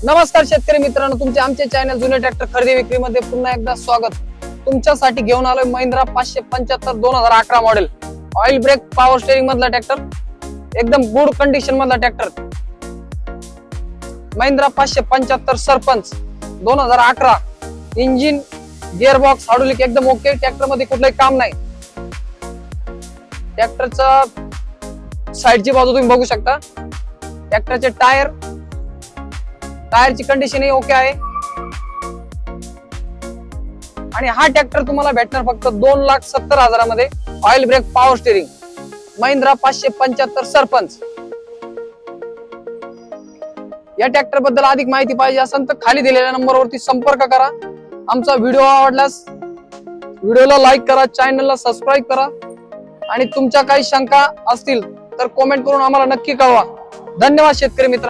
नमस्कार शेतकरी मित्रांनो, तुमचे आमचे चॅनल जुने ट्रॅक्टर खरेदी विक्री मध्ये पुन्हा एकदा स्वागत। तुमच्यासाठी घेऊन आलोय Mahindra 575 2011 model oil brake power steering मधला ट्रॅक्टर, एकदम गुड कंडिशन मधला tractor Mahindra 575 sarpanch 2011। Engine gearbox hydraulic एकदम ओके, ट्रॅक्टर मध्ये कुठलंही काम नाही। ट्रॅक्टरचा साइडची बाजू तुम्ही बघू शकता। ट्रॅक्टरचे टायरची कंडिशन ही ओके आहे आणि हा ट्रॅक्टर तुम्हाला भेटणार फक्त 2,70,000 मध्ये oil brake power steering Mahindra 575 sarpanch. या ट्रॅक्टर बद्दल अधिक माहिती पाहिजे असेल तर खाली दिलेल्या नंबरवरती संपर्क करा। आमचा व्हिडिओ आवडल्यास व्हिडिओला लाईक करा, चॅनलला सबस्क्राईब करा आणि तुमच्या काही शंका असतील तर कमेंट करून आम्हाला नक्की कळवा। धन्यवाद शेतकरी मित्र।